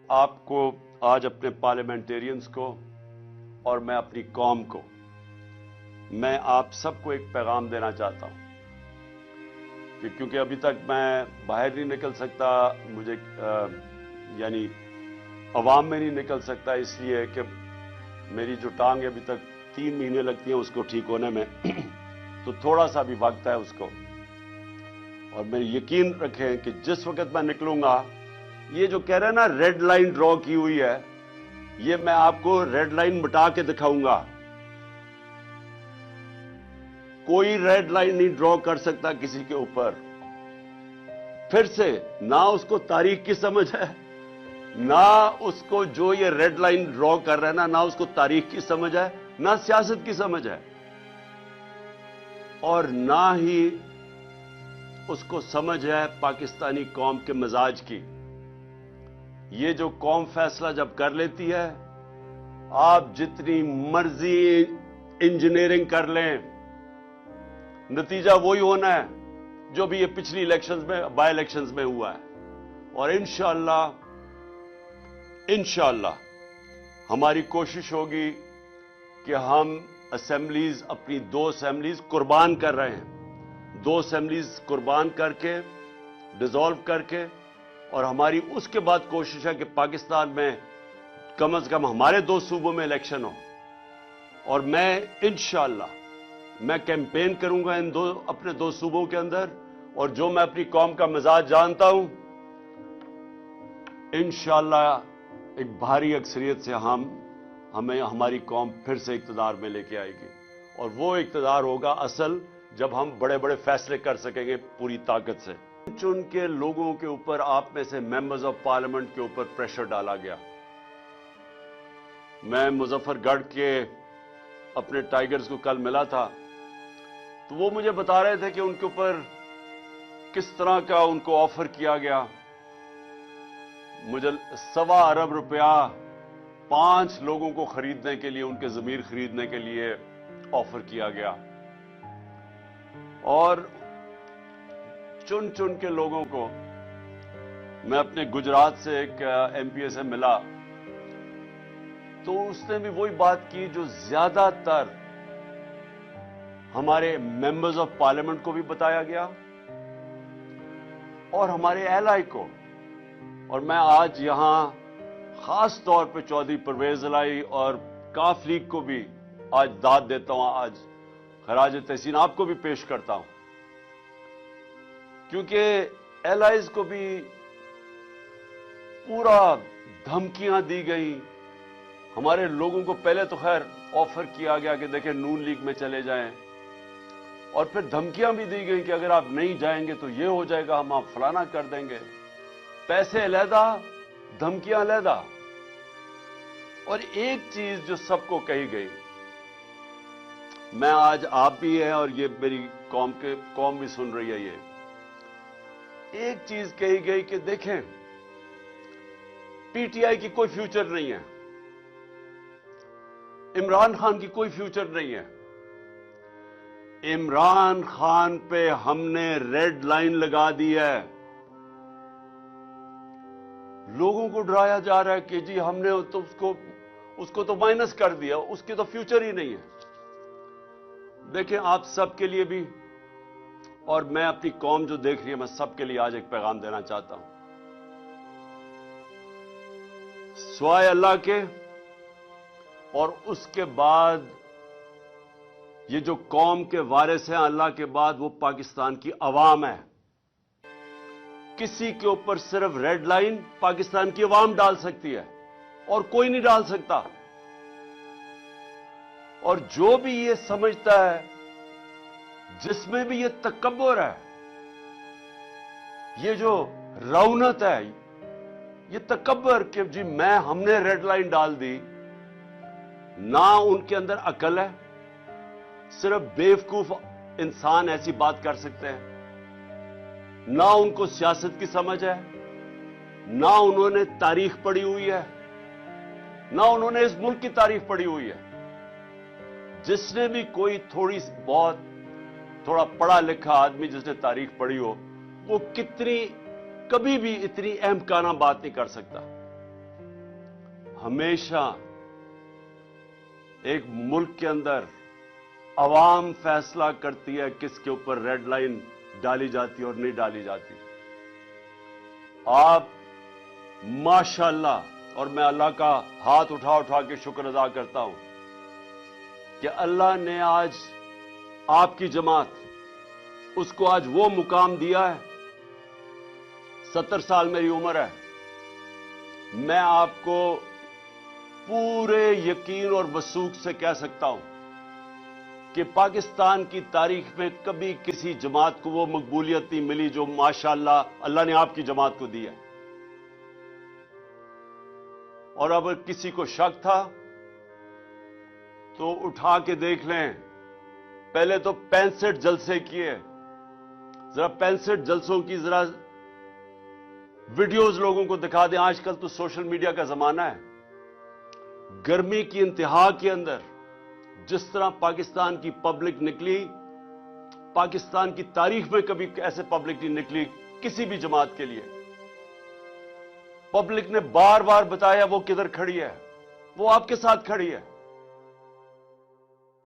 आपको आज अपने पार्लियामेंटेरियंस को और मैं अपनी कौम को, मैं आप सबको एक पैगाम देना चाहता हूं कि क्योंकि अभी तक मैं बाहर नहीं निकल सकता, मुझे यानी अवाम में नहीं निकल सकता, इसलिए कि मेरी जो टांग है अभी तक 3 महीने लगती हैं उसको ठीक होने में तो थोड़ा सा भी वक्त है उसको। और मैं यकीन रखें कि जिस वक्त मैं निकलूंगा, ये जो कह रहे हैं ना रेड लाइन ड्रॉ की हुई है, ये मैं आपको रेड लाइन मिटा के दिखाऊंगा। कोई रेड लाइन नहीं ड्रॉ कर सकता किसी के ऊपर। फिर से ना उसको तारीख की समझ है, ना उसको जो ये रेड लाइन ड्रॉ कर रहा है ना उसको तारीख की समझ है, ना सियासत की समझ है, और ना ही उसको समझ है पाकिस्तानी कौम के मिजाज की। ये जो कौम फैसला जब कर लेती है, आप जितनी मर्जी इंजीनियरिंग कर लें, नतीजा वही होना है जो भी ये पिछली इलेक्शंस में, बाय इलेक्शंस में हुआ है। और इंशाअल्लाह हमारी कोशिश होगी कि हम असेंबलीज, अपनी 2 असेंबलीज कुर्बान कर रहे हैं, 2 असेंबलीज कुर्बान करके, डिसॉल्व करके, और हमारी उसके बाद कोशिश है कि पाकिस्तान में कम से कम हमारे 2 सूबों में इलेक्शन हो। और मैं इंशाअल्लाह मैं कैंपेन करूंगा अपने 2 सूबों के अंदर, और जो मैं अपनी कौम का मिजाज जानता हूं, इंशाअल्लाह एक भारी अक्सरियत से हमें हमारी कौम फिर से इक्तदार में लेके आएगी। और वो इक्तदार होगा असल जब हम बड़े बड़े फैसले कर सकेंगे पूरी ताकत से। चुन के लोगों के ऊपर, आप में से मेंबर्स ऑफ पार्लियामेंट के ऊपर प्रेशर डाला गया। मैं मुजफ्फरगढ़ के अपने टाइगर्स को कल मिला था, तो वो मुझे बता रहे थे कि उनके ऊपर किस तरह का उनको ऑफर किया गया। मुझे 1.25 अरब रुपया 5 लोगों को खरीदने के लिए, उनके जमीर खरीदने के लिए ऑफर किया गया। और चुन चुन के लोगों को, मैं अपने गुजरात से एक एमपीए से मिला, तो उसने भी वही बात की जो ज्यादातर हमारे मेंबर्स ऑफ पार्लियामेंट को भी बताया गया और हमारे एलाय को। और मैं आज यहां खास तौर पे चौधरी परवेज इलाही और काफ लीग को भी आज दाद देता हूं, आज खराज तहसीन आपको भी पेश करता हूं, क्योंकि एलाइज को भी पूरा धमकियां दी गई। हमारे लोगों को पहले तो खैर ऑफर किया गया कि देखें नून लीग में चले जाएं, और फिर धमकियां भी दी गई कि अगर आप नहीं जाएंगे तो ये हो जाएगा, हम आप फलाना कर देंगे। पैसे अलहदा, धमकियां अलहदा। और एक चीज जो सबको कही गई, मैं आज आप भी हैं और ये मेरी कौम भी सुन रही है, ये एक चीज कही गई कि देखें पीटीआई की कोई फ्यूचर नहीं है, इमरान खान की कोई फ्यूचर नहीं है। इमरान खान पे हमने रेड लाइन लगा दी है। लोगों को डराया जा रहा है कि जी हमने तो उसको तो माइनस कर दिया, उसकी तो फ्यूचर ही नहीं है। देखें आप सबके लिए भी, और मैं अपनी कौम जो देख रही है, मैं सबके लिए आज एक पैगाम देना चाहता हूं। स्वाय अल्लाह के, और उसके बाद ये जो कौम के वारिस हैं अल्लाह के बाद, वो पाकिस्तान की अवाम है। किसी के ऊपर सिर्फ रेड लाइन पाकिस्तान की अवाम डाल सकती है और कोई नहीं डाल सकता। और जो भी ये समझता है, जिसमें भी ये तकब्बुर है, ये जो रौनत है, ये तकब्बुर कि जी हमने रेड लाइन डाल दी, ना उनके अंदर अकल है। सिर्फ बेवकूफ इंसान ऐसी बात कर सकते हैं। ना उनको सियासत की समझ है, ना उन्होंने तारीख पढ़ी हुई है, ना उन्होंने इस मुल्क की तारीख पढ़ी हुई है। जिसने भी कोई थोड़ा पढ़ा लिखा आदमी जिसने तारीख पढ़ी हो, वो कभी भी इतनी अहमकाना बात नहीं कर सकता। ہمیشہ ایک ملک کے اندر عوام فیصلہ کرتی ہے کس کے اوپر ریڈ لائن ڈالی جاتی اور نہیں ڈالی جاتی. آپ ماشاءاللہ، اور میں اللہ کا ہاتھ اٹھا اٹھا کے شکر ادا کرتا ہوں کہ اللہ نے آج آپ کی جماعت، اس کو آج وہ مقام دیا ہے. 70 سال میری عمر ہے. میں آپ کو پورے یقین اور وثوق سے کہہ سکتا ہوں کہ پاکستان کی تاریخ میں کبھی کسی جماعت کو وہ مقبولیت نہیں ملی جو ماشاءاللہ اللہ نے آپ کی جماعت کو دی ہے. اور اگر کسی کو شک تھا تو اٹھا کے دیکھ لیں. پہلے تو 65 جلسے کیے. ذرا 65 جلسوں کی ذرا ویڈیوز لوگوں کو دکھا دیں. آج کل تو سوشل میڈیا کا زمانہ ہے. گرمی کی انتہا کے اندر جس طرح پاکستان کی پبلک نکلی، پاکستان کی تاریخ میں کبھی ایسے پبلک نہیں نکلی کسی بھی جماعت کے لیے. پبلک نے بار بار بتایا وہ کدھر کھڑی ہے. وہ آپ کے ساتھ کھڑی ہے.